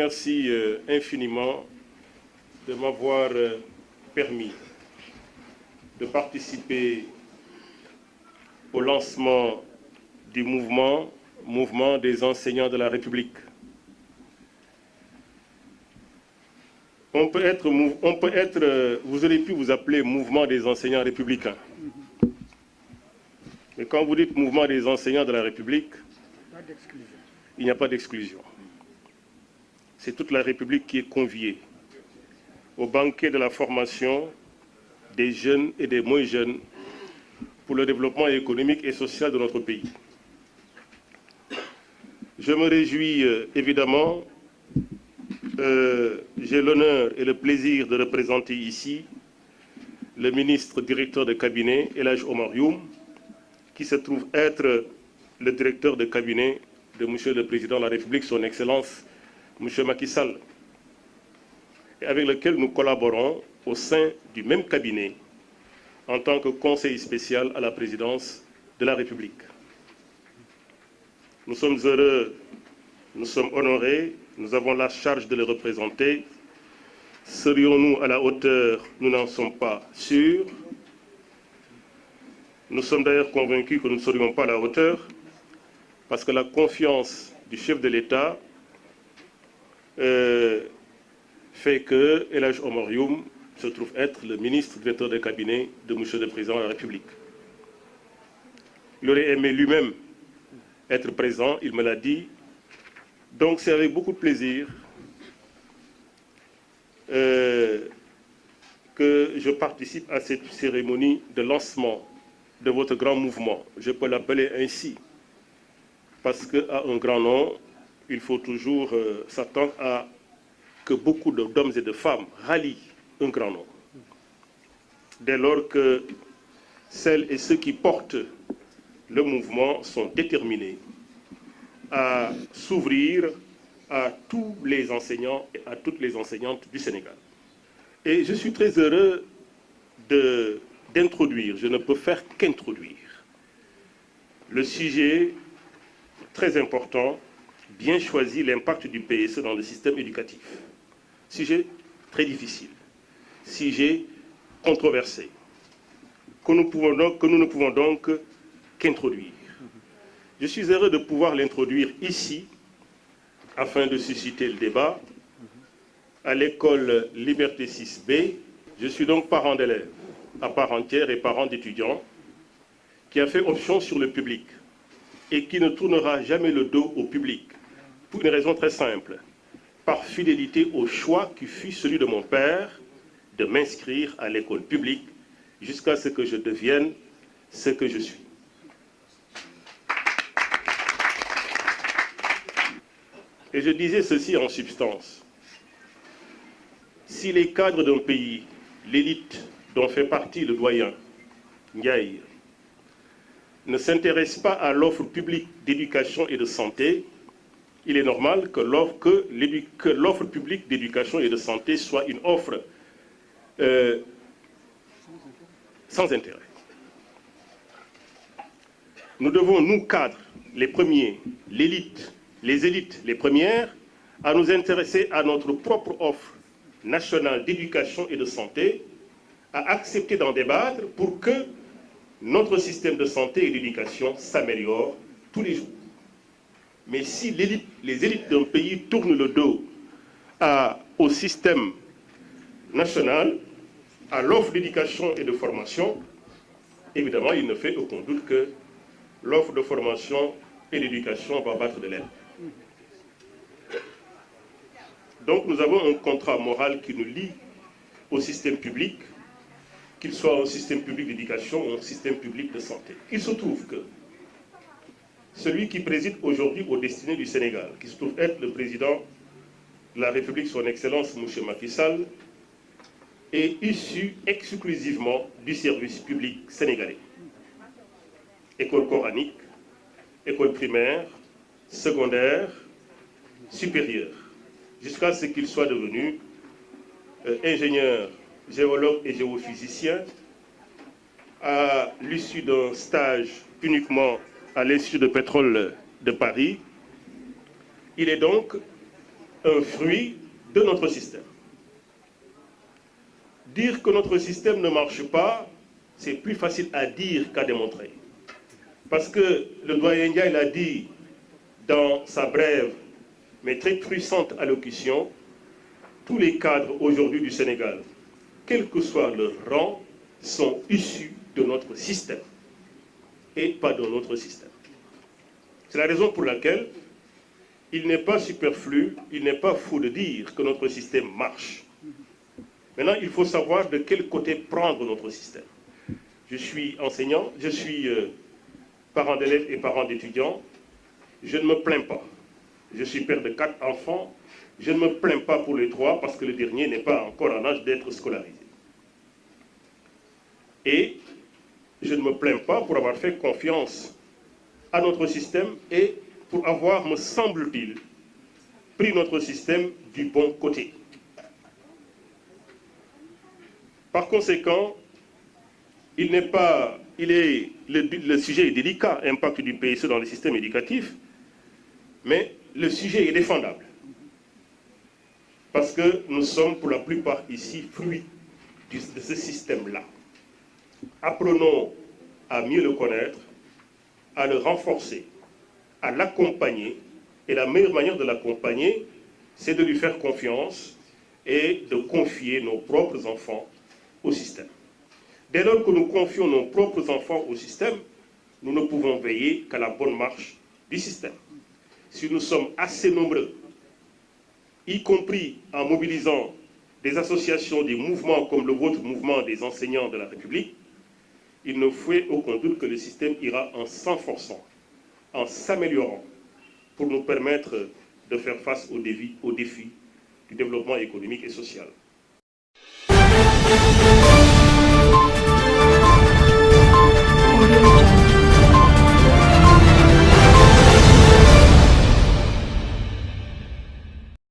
remercie infiniment de m'avoir permis de participer au lancement du mouvement des enseignants de la République. Vous aurez pu vous appeler mouvement des enseignants républicains. Mais quand vous dites mouvement des enseignants de la République, il n'y a pas d'exclusion. C'est toute la République qui est conviée au banquet de la formation des jeunes et des moins jeunes pour le développement économique et social de notre pays. Je me réjouis évidemment, j'ai l'honneur et le plaisir de représenter ici le ministre directeur de cabinet, El Hadj Omar Youm, qui se trouve être le directeur de cabinet de Monsieur le Président de la République, son Excellence, Monsieur Macky Sall, et avec lequel nous collaborons au sein du même cabinet en tant que conseiller spécial à la présidence de la République. Nous sommes heureux, nous sommes honorés, nous avons la charge de le représenter. Serions-nous à la hauteur? Nous n'en sommes pas sûrs. Nous sommes d'ailleurs convaincus que nous ne serions pas à la hauteur parce que la confiance du chef de l'État fait que El Hadj Omar Youm se trouve être le ministre directeur de cabinet de Monsieur le Président de la République. Il aurait aimé lui-même être présent, il me l'a dit. Donc c'est avec beaucoup de plaisir que je participe à cette cérémonie de lancement de votre grand mouvement. Je peux l'appeler ainsi, parce qu'à un grand nom, il faut toujours s'attendre à que beaucoup d'hommes et de femmes rallient un grand nom. Dès lors que celles et ceux qui portent le mouvement sont déterminés à s'ouvrir à tous les enseignants et à toutes les enseignantes du Sénégal. Et je suis très heureux d'introduire, je ne peux faire qu'introduire, le sujet très important, bien choisi, l'impact du PSE dans le système éducatif. Sujet très difficile, sujet controversé, que nous ne pouvons donc qu'introduire. Je suis heureux de pouvoir l'introduire ici, afin de susciter le débat, à l'école Liberté 6B. Je suis donc parent d'élèves à part entière et parent d'étudiants, qui a fait option sur le public et qui ne tournera jamais le dos au public, pour une raison très simple, par fidélité au choix qui fut celui de mon père de m'inscrire à l'école publique jusqu'à ce que je devienne ce que je suis. Et je disais ceci en substance. Si les cadres d'un pays, l'élite dont fait partie le doyen, Ndiaye, ne s'intéressent pas à l'offre publique d'éducation et de santé, il est normal que l'offre publique d'éducation et de santé soit une offre sans intérêt. Nous devons, nous cadres, les premiers, l'élite, les élites, les premières, à nous intéresser à notre propre offre nationale d'éducation et de santé, à accepter d'en débattre pour que notre système de santé et d'éducation s'améliore tous les jours. Mais si les élites d'un pays tournent le dos au système national, à l'offre d'éducation et de formation, évidemment, il ne fait aucun doute que l'offre de formation et d'éducation va battre de l'aile. Donc nous avons un contrat moral qui nous lie au système public, qu'il soit un système public d'éducation ou un système public de santé. Il se trouve que celui qui préside aujourd'hui aux destinées du Sénégal, qui se trouve être le président de la République, son Excellence M. Macky Sall, est issu exclusivement du service public sénégalais. École coranique, école primaire, secondaire, supérieure, jusqu'à ce qu'il soit devenu ingénieur, géologue et géophysicien, à l'issue d'un stage uniquement à l'Institut de pétrole de Paris. Il est donc un fruit de notre système. Dire que notre système ne marche pas, c'est plus facile à dire qu'à démontrer. Parce que le doyen Ndiaye l'a dit dans sa brève mais très puissante allocution, tous les cadres aujourd'hui du Sénégal, quel que soit leur rang, sont issus de notre système et pas de notre système. C'est la raison pour laquelle il n'est pas superflu, il n'est pas faux de dire que notre système marche. Maintenant, il faut savoir de quel côté prendre notre système. Je suis enseignant, je suis parent d'élèves et parent d'étudiants. Je ne me plains pas. Je suis père de 4 enfants. Je ne me plains pas pour les 3 parce que le dernier n'est pas encore en âge d'être scolarisé. Et je ne me plains pas pour avoir fait confiance à notre système et pour avoir, me semble-t-il, pris notre système du bon côté. Par conséquent, le sujet est délicat, impact du PSE dans le système éducatif, mais le sujet est défendable. Parce que nous sommes pour la plupart ici fruits de ce système-là. Apprenons à mieux le connaître, à le renforcer, à l'accompagner. Et la meilleure manière de l'accompagner, c'est de lui faire confiance et de confier nos propres enfants au système. Dès lors que nous confions nos propres enfants au système, nous ne pouvons veiller qu'à la bonne marche du système. Si nous sommes assez nombreux, y compris en mobilisant des associations, des mouvements comme le vôtre, mouvement des enseignants de la République, il ne fait aucun doute que le système ira en s'enforçant, en s'améliorant, pour nous permettre de faire face aux défis du développement économique et social.